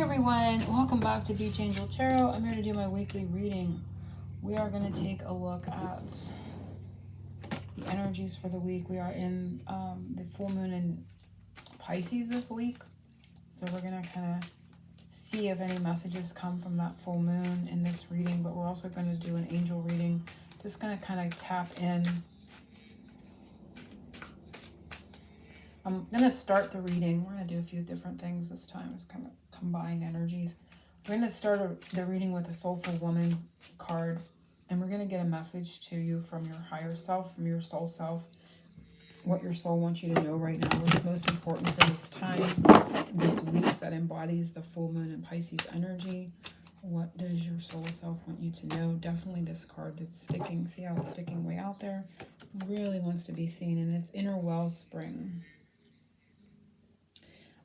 everyone, welcome back to Beach Angel Tarot. I'm here to do my weekly reading. We are going to take a look at the energies for the week. We are in the full moon in Pisces this week, so we're going to kind of see if any messages come from that full moon in this reading, but we're also going to do an angel reading. Just going to kind of tap in. I'm going to start the reading. We're going to do a few different things this time. It's kind of combine energies. We're going to start the reading with a Soulful Woman card, and we're going to get a message to you from your higher self, from your soul self, what your soul wants you to know right now, what's most important for this time, this week that embodies the full moon in Pisces energy. What does your soul self want you to know? Definitely this card that's sticking. See how it's sticking way out there? Really wants to be seen, and it's inner wellspring.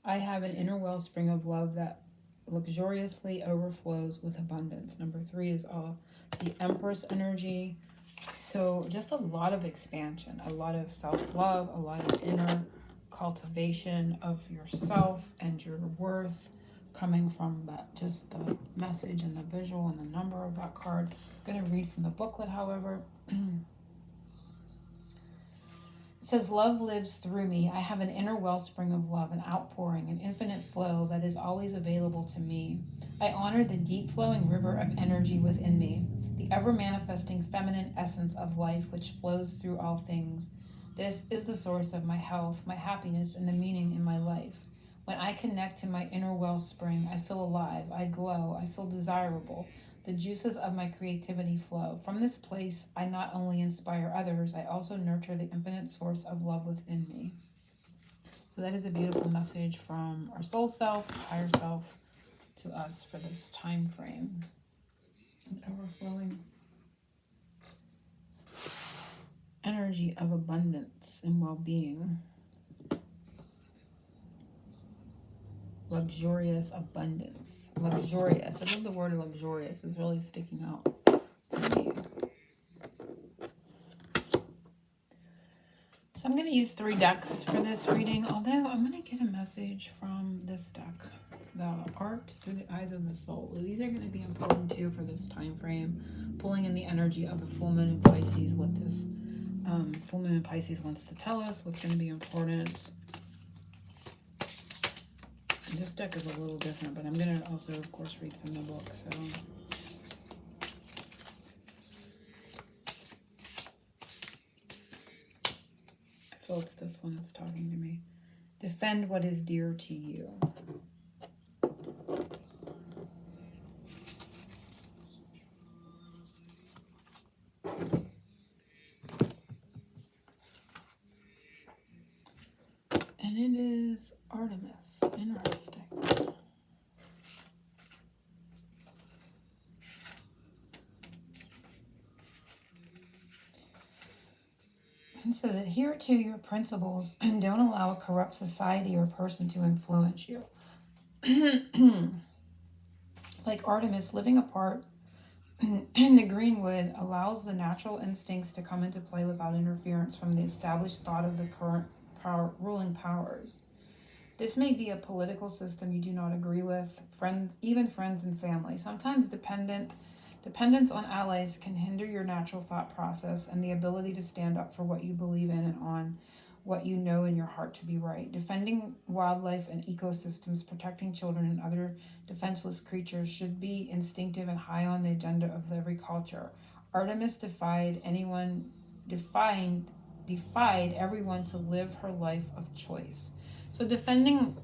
I have an inner wellspring of love that luxuriously overflows with abundance. Number 3 is the Empress energy. So just a lot of expansion, a lot of self-love, a lot of inner cultivation of yourself and your worth coming from that, just the message and the visual and the number of that card. I'm going to read from the booklet, however. It says, love lives through me. I have an inner wellspring of love, an outpouring, an infinite flow that is always available to me. I honor the deep flowing river of energy within me, the ever-manifesting feminine essence of life which flows through all things. This is the source of my health, my happiness, and the meaning in my life. When I connect to my inner wellspring, I feel alive, I glow, I feel desirable. The juices of my creativity flow. From this place, I not only inspire others, I also nurture the infinite source of love within me. So that is a beautiful message from our soul self, higher self, to us for this time frame. An overflowing energy of abundance and well-being. Luxurious abundance. Luxurious. I love the word luxurious. It's really sticking out to me. So I'm going to use 3 decks for this reading, although I'm going to get a message from this deck, the Art Through the Eyes of the Soul. These are going to be important too for this time frame, pulling in the energy of the full moon in Pisces, what this full moon in Pisces wants to tell us, what's going to be important. This deck is a little different, but I'm going to also, of course, read from the book. So, I feel it's this one that's talking to me. Defend what is dear to you. And it is Artemis. Interesting. It says, adhere to your principles and don't allow a corrupt society or person to influence you. Like Artemis, living apart in the greenwood allows the natural instincts to come into play without interference from the established thought of the current ruling powers. This may be a political system you do not agree with, friends, even friends and family. Sometimes dependence on allies can hinder your natural thought process and the ability to stand up for what you believe in and on what you know in your heart to be right. Defending wildlife and ecosystems, protecting children and other defenseless creatures should be instinctive and high on the agenda of every culture. Artemis defied everyone to live her life of choice. So defending,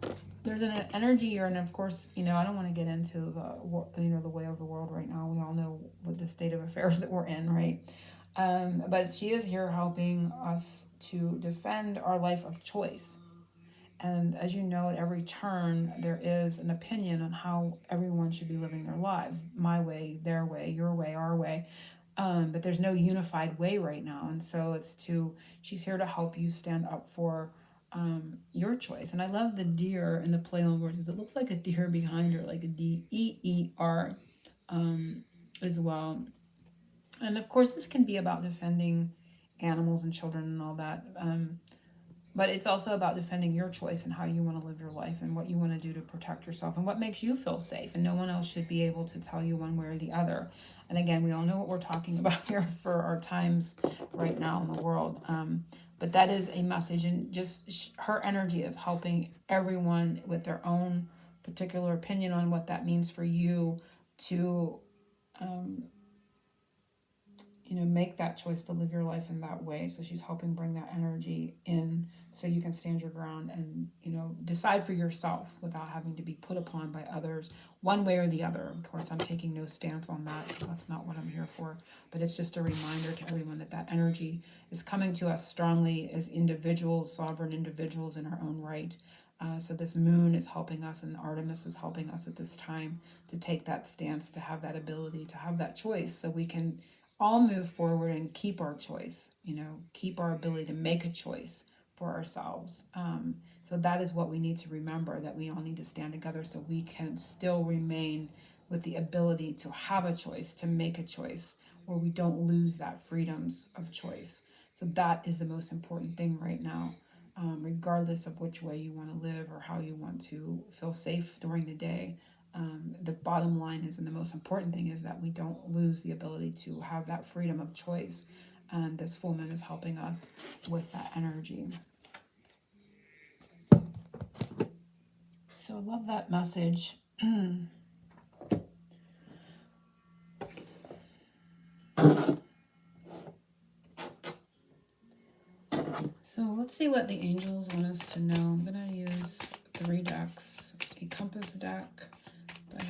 there's an energy here, and of course, I don't want to get into the way of the world right now. We all know what the state of affairs that we're in, right? But she is here helping us to defend our life of choice. And as you know, at every turn, there is an opinion on how everyone should be living their lives. My way, their way, your way, our way. But there's no unified way right now. And so she's here to help you stand up for your choice. And I love the deer in the play on words. It looks like a deer behind her, like a D-E-E-R as well. And of course, this can be about defending animals and children and all that. But it's also about defending your choice and how you want to live your life and what you want to do to protect yourself and what makes you feel safe. And no one else should be able to tell you one way or the other. And again, we all know what we're talking about here for our times right now in the world. But that is a message, and just her energy is helping everyone with their own particular opinion on what that means for you to make that choice to live your life in that way. So she's helping bring that energy in so you can stand your ground and, decide for yourself without having to be put upon by others one way or the other. Of course, I'm taking no stance on that because that's not what I'm here for. But it's just a reminder to everyone that that energy is coming to us strongly as individuals, sovereign individuals in our own right. So this moon is helping us, and Artemis is helping us at this time to take that stance, to have that ability, to have that choice, so we can all move forward and keep our choice, keep our ability to make a choice for ourselves. So that is what we need to remember, that we all need to stand together so we can still remain with the ability to have a choice, to make a choice, where we don't lose that freedoms of choice. So that is the most important thing right now, regardless of which way you want to live or how you want to feel safe during the day. The bottom line is, and the most important thing is, that we don't lose the ability to have that freedom of choice. And this full moon is helping us with that energy. So I love that message. So let's see what the angels want us to know. I'm going to use 3 decks. A Compass deck by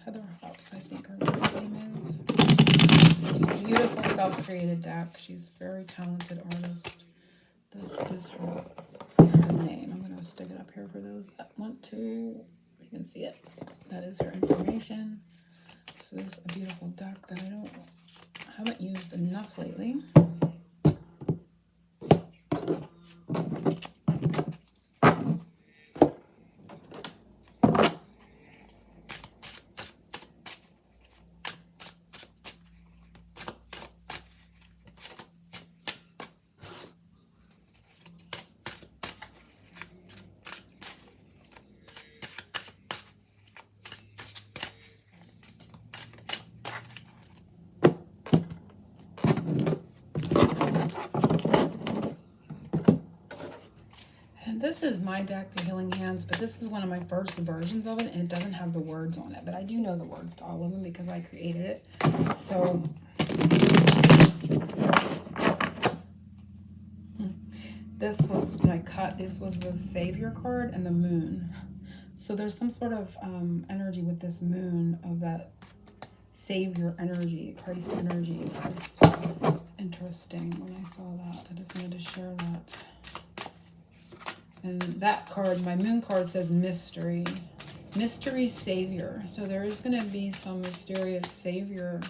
Heather Hops, I think her name is. This is a beautiful self-created deck. She's a very talented artist. This is her name. I'm going to stick it up here for those that want to. You can see it. That is her information. This is a beautiful deck that I haven't used enough lately. This is my deck, the Healing Hands, but this is one of my first versions of it, and it doesn't have the words on it. But I do know the words to all of them because I created it. So this was, when I cut, this was the Savior card and the Moon. So there's some sort of energy with this Moon of that Savior energy, Christ energy. Just interesting when I saw that. I just wanted to share that. And that card, my Moon card, says mystery. Mystery Savior. So there is going to be some mysterious Savior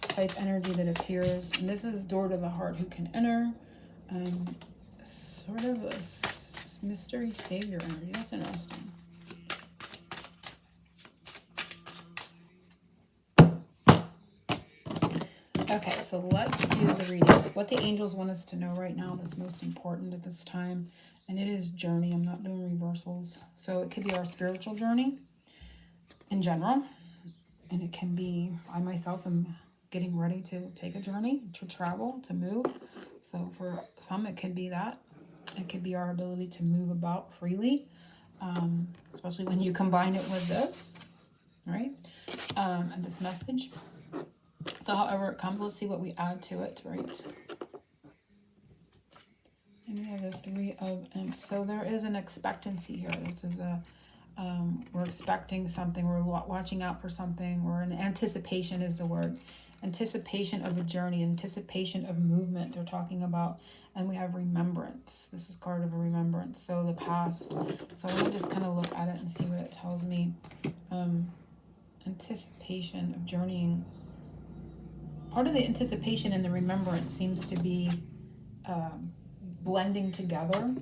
type energy that appears. And this is door to the heart who can enter. Sort of a mystery Savior energy. That's interesting. Okay, so let's do the reading. What the angels want us to know right now that's most important at this time. And it is journey. I'm not doing reversals. So it could be our spiritual journey in general. And it can be, I myself am getting ready to take a journey, to travel, to move. So for some, it could be that. It could be our ability to move about freely, especially when you combine it with this, right? And this message. So however it comes, let's see what we add to it, right? And we have the 3 of Imps. So there is an expectancy here. This is a, we're expecting something. We're watching out for something. Or an anticipation is the word. Anticipation of a journey. Anticipation of movement. They're talking about. And we have remembrance. This is card of a remembrance. So the past. So let me just kind of look at it and see what it tells me. Anticipation of journeying. Part of the anticipation and the remembrance seems to be blending together.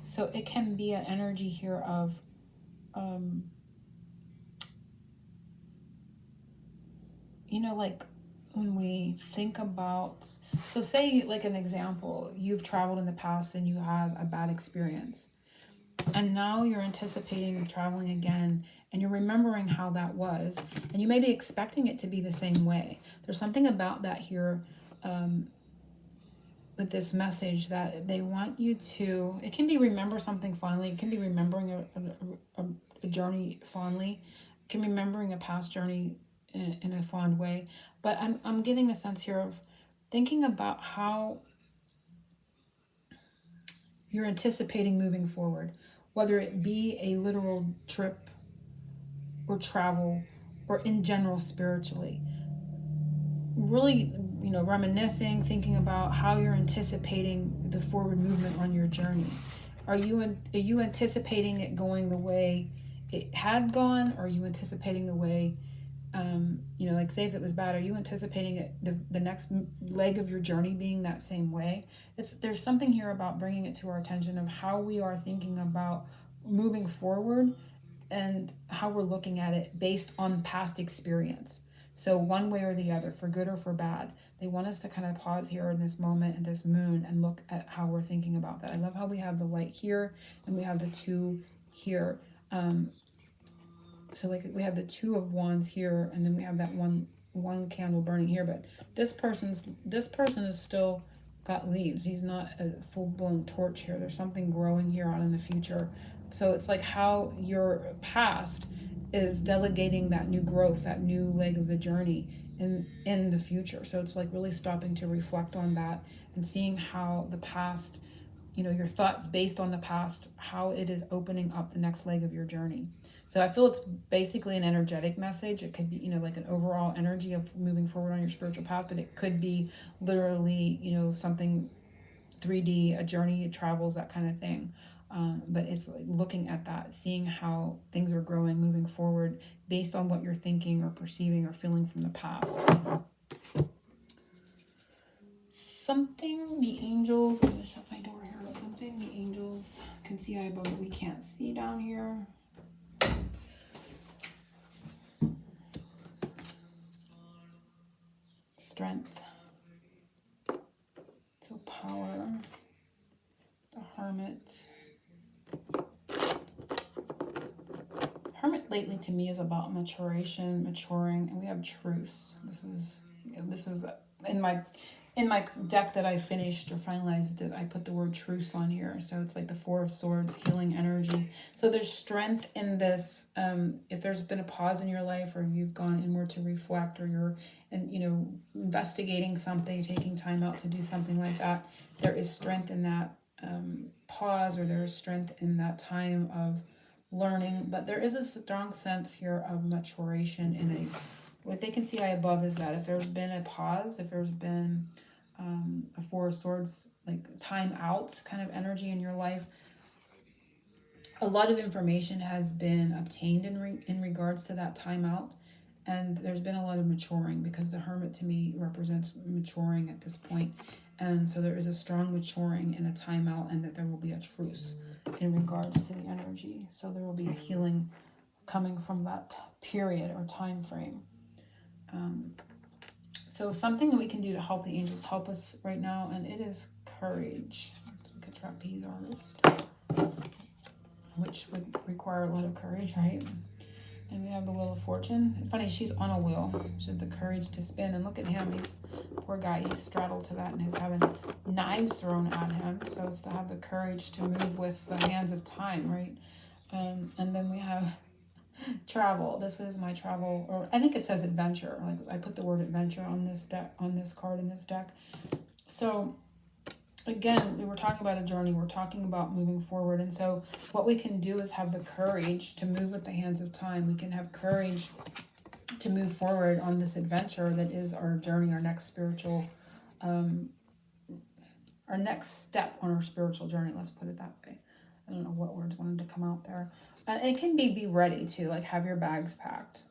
So it can be an energy here of when we think about, so say like an example, you've traveled in the past and you had a bad experience, and now you're anticipating traveling again, and you're remembering how that was, and you may be expecting it to be the same way. There's something about that here, with this message, that they want you to, it can be remember something fondly, it can be remembering a journey fondly, it can be remembering a past journey in a fond way. But I'm getting a sense here of thinking about how you're anticipating moving forward, whether it be a literal trip or travel, or in general spiritually. Really, reminiscing, thinking about how you're anticipating the forward movement on your journey. Are you anticipating it going the way it had gone, or are you anticipating the way, like say if it was bad, are you anticipating it, the next leg of your journey being that same way? There's something here about bringing it to our attention of how we are thinking about moving forward, and how we're looking at it based on past experience. So one way or the other, for good or for bad, they want us to kind of pause here in this moment and this moon and look at how we're thinking about that. I love how we have the light here and we have the two here. So like we have the Two of Wands here, and then we have that one candle burning here. But this person is still got leaves. He's not a full-blown torch here. There's something growing here on in the future. So it's like how your past is delegating that new growth, that new leg of the journey in the future. So it's like really stopping to reflect on that and seeing how the past, your thoughts based on the past, how it is opening up the next leg of your journey. So I feel it's basically an energetic message. It could be, like an overall energy of moving forward on your spiritual path, but it could be literally, something 3D, a journey, travels, that kind of thing. But it's like looking at that, seeing how things are growing, moving forward based on what you're thinking or perceiving or feeling from the past. Something the angels, I'm going to shut my door here, something the angels can see above that we can't see down here. Strength. So power. The Hermit. Hermit lately to me is about maturation, maturing, and we have truce. This is in my deck that I finished or finalized it. I put the word truce on here, so it's like the Four of Swords, healing energy. So there's strength in this. If there's been a pause in your life, or you've gone inward to reflect, or you're investigating something, taking time out to do something like that, there is strength in that pause, or there is strength in that time of learning. But there is a strong sense here of maturation in what they can see eye above is that if there's been a pause, if there's been a Four of Swords, like time out kind of energy in your life, a lot of information has been obtained in regards to that time out, and there's been a lot of maturing, because the Hermit to me represents maturing at this point. And so there is a strong maturing and a timeout, and that there will be a truce in regards to the energy. So there will be a healing coming from that period or time frame. So something that we can do to help the angels help us right now, and it is courage. Let's look at Trapeze Artist, which would require a lot of courage, right? And we have the Wheel of Fortune. It's funny, she's on a wheel. She has the courage to spin. And look at him. He's, poor guy, he's straddled to that and he's having knives thrown at him. So it's to have the courage to move with the hands of time, right? And then we have travel. This is my travel, or I think it says adventure. Like I put the word adventure on this deck, on this card in this deck. So again, we were talking about a journey. We're talking about moving forward. And so what we can do is have the courage to move with the hands of time. We can have courage to move forward on this adventure that is our journey, our next spiritual, our next step on our spiritual journey. Let's put it that way. I don't know what words wanted to come out there. And it can be ready to, like, have your bags packed.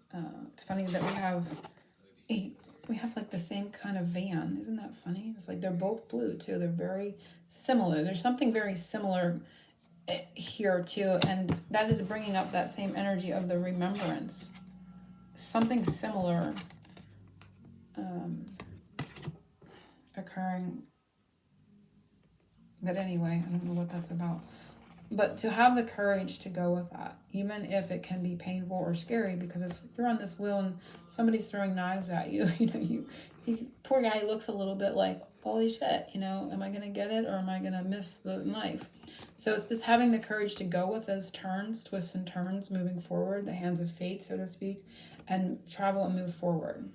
It's funny that we have like the same kind of van. Isn't that funny? It's like they're both blue too. They're very similar. There's something very similar here too. And that is bringing up that same energy of the remembrance. Something similar occurring. But anyway, I don't know what that's about. But to have the courage to go with that, even if it can be painful or scary, because if you're on this wheel and somebody's throwing knives at you, he poor guy looks a little bit like, holy shit, am I going to get it or am I going to miss the knife? So it's just having the courage to go with those turns, twists and turns, moving forward, the hands of fate, so to speak, and travel and move forward.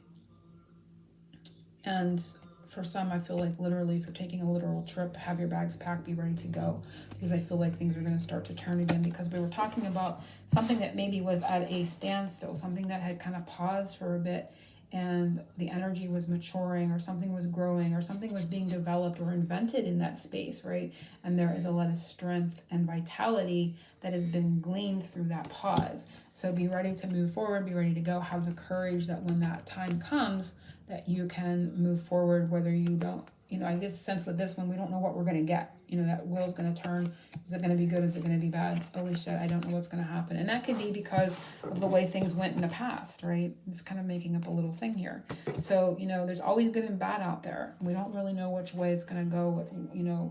And for some, I feel like literally, if you're taking a literal trip, have your bags packed, be ready to go, because I feel like things are going to start to turn again, because we were talking about something that maybe was at a standstill, something that had kind of paused for a bit, and the energy was maturing, or something was growing, or something was being developed or invented in that space, right? And there is a lot of strength and vitality that has been gleaned through that pause. So be ready to move forward, be ready to go, have the courage that when that time comes, that you can move forward, whether you don't, I get a sense with this one, we don't know what we're going to get. That wheel's going to turn. Is it going to be good? Is it going to be bad? Holy shit, I don't know what's going to happen. And that could be because of the way things went in the past, right? It's kind of making up a little thing here. So, there's always good and bad out there. We don't really know which way it's going to go,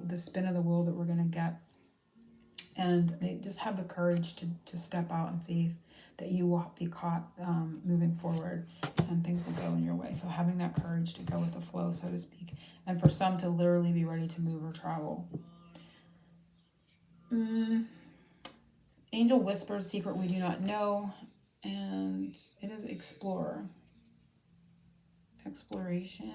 the spin of the wheel that we're going to get. And they just have the courage to step out in faith that you will be caught moving forward and things will go in your way. So having that courage to go with the flow, so to speak. And for some to literally be ready to move or travel. Angel whispers, secret we do not know. And it is explorer. Exploration.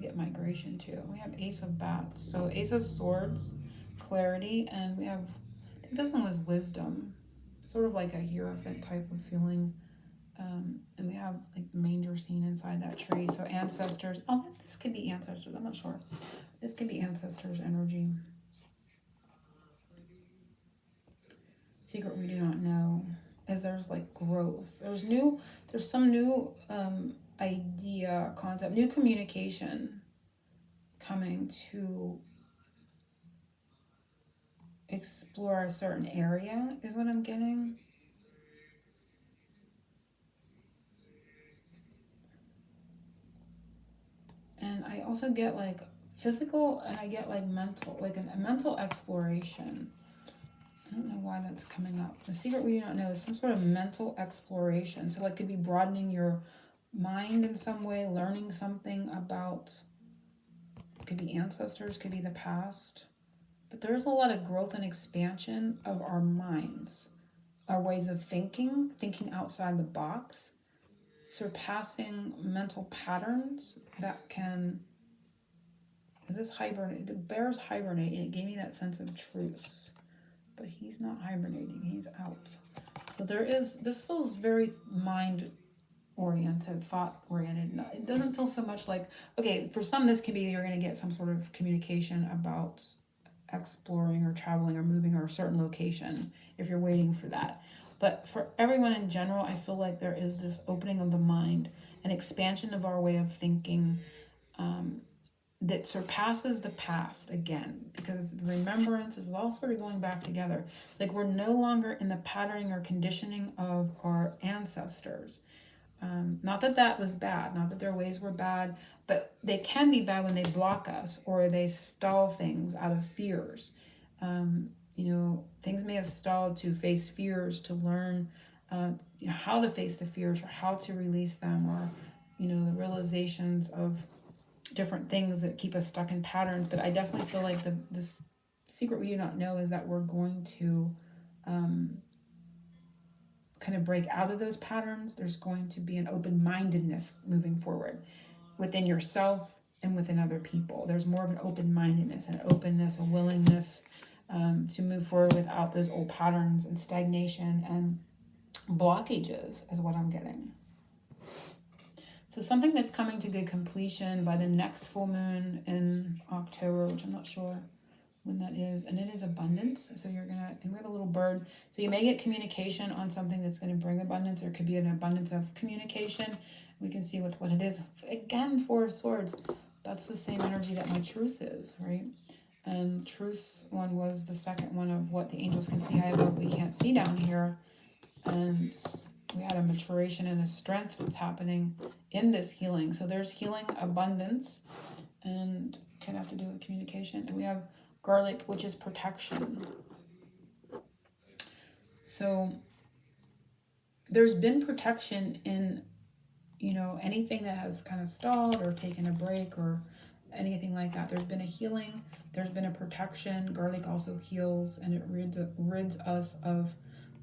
Get migration too. We have Ace of Bats. So Ace of Swords, clarity, and we have, I think this one was wisdom, sort of like a Hierophant type of feeling. And we have like the manger scene inside that tree. So ancestors. Oh, this could be ancestors. I'm not sure. This could be ancestors energy. Secret we do not know is there's like growth. There's some new idea, concept, new communication coming to explore a certain area is what I'm getting. And I also get like physical, and I get like mental, like a mental exploration. I don't know why that's coming up. The secret we do not know is some sort of mental exploration. So like could be broadening your mind in some way, learning something about, could be ancestors, could be the past. But there's a lot of growth and expansion of our minds, our ways of thinking outside the box, surpassing mental patterns that can, is this hibernate? The bear's hibernating. It gave me that sense of truth. But he's not hibernating, he's out. So this feels very mind-oriented, thought-oriented. It doesn't feel so much like, okay, for some this could be you're going to get some sort of communication about exploring or traveling or moving or a certain location if you're waiting for that. But for everyone in general, I feel like there is this opening of the mind, an expansion of our way of thinking, that surpasses the past again, because remembrance is all sort of going back together. It's like we're no longer in the patterning or conditioning of our ancestors. Not that that was bad, not that their ways were bad, but they can be bad when they block us or they stall things out of fears. Things may have stalled to face fears, to learn how to face the fears or how to release them, or the realizations of different things that keep us stuck in patterns. But I definitely feel like this secret we do not know is that we're going to kind of break out of those patterns. There's going to be an open-mindedness moving forward within yourself and within other people. There's more of an open-mindedness, an openness, a willingness to move forward without those old patterns and stagnation and blockages is what I'm getting. So something that's coming to good completion by the next full moon in October, which I'm not sure when that is, and it is abundance. So and we have a little bird. So you may get communication on something that's going to bring abundance, or it could be an abundance of communication. We can see what it is. Again, Four of Swords. That's the same energy that my truth is, right? And truth's one was the second one of what the angels can see high above we can't see down here. And We had a maturation and a strength that's happening in this healing. So there's healing, abundance, and can have to do with communication. And we have garlic, which is protection. So there's been protection in, you know, anything that has kind of stalled or taken a break or anything like that. There's been a healing, there's been a protection. Garlic also heals, and it rids us of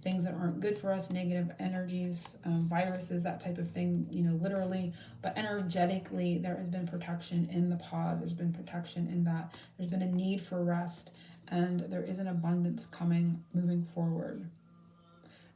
things that aren't good for us, negative energies, viruses, that type of thing, you know, literally. But energetically, there has been protection in the pause. There's been protection in that. There's been a need for rest, and there is an abundance coming moving forward.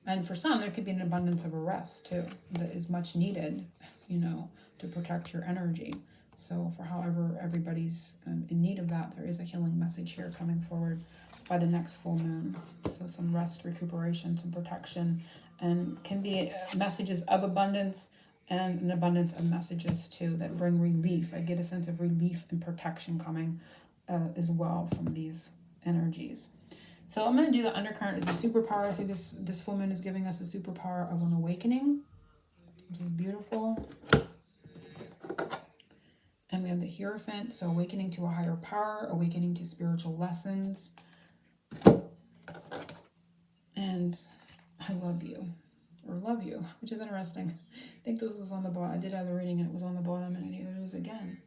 And for some, there could be an abundance of a rest too that is much needed, you know, to protect your energy. So for however everybody's in need of that, there is a healing message here coming forward by the next full moon. So some rest, recuperation, some protection, and can be messages of abundance and an abundance of messages too that bring relief. I get a sense of relief and protection coming as well from these energies. So I'm going to do the undercurrent as a superpower. I think this full moon is giving us a superpower of an awakening, which is beautiful. And we have the Hierophant, so awakening to a higher power, awakening to spiritual lessons. And I love you, or love you, which is interesting. I think this was on the bottom. I did have the reading and it was on the bottom, and here it is again.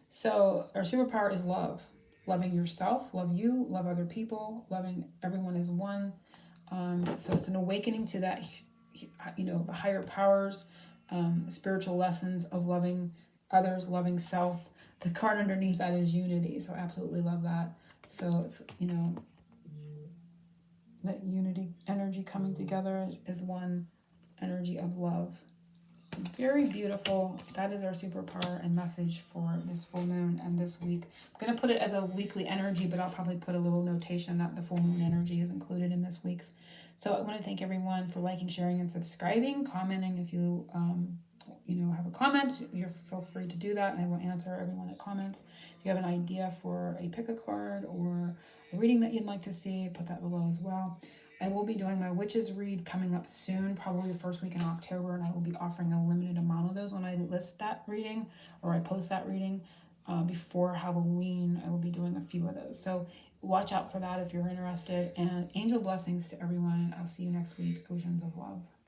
So our superpower is love. Loving yourself, love you, love other people, loving everyone as one. So it's an awakening to that, you know, the higher powers, spiritual lessons of loving others, loving self. The card underneath that is unity. So I absolutely love that. So it's, you know, that unity energy coming together as one energy of love. Very beautiful. That is our superpower and message for this full moon and this week. I'm going to put it as a weekly energy, but I'll probably put a little notation that the full moon energy is included in this week's. So I want to thank everyone for liking, sharing, and subscribing, commenting. If you, you know, have a comment, you feel free to do that, and I will answer everyone that comments. If you have an idea for a pick a card or a reading that you'd like to see, put that below as well. I will be doing my witches read coming up soon, probably the first week in October, and I will be offering a limited amount of those when I list that reading or I post that reading. Before Halloween, I will be doing a few of those. So watch out for that if you're interested. And angel blessings to everyone. I'll see you next week. Oceans of love.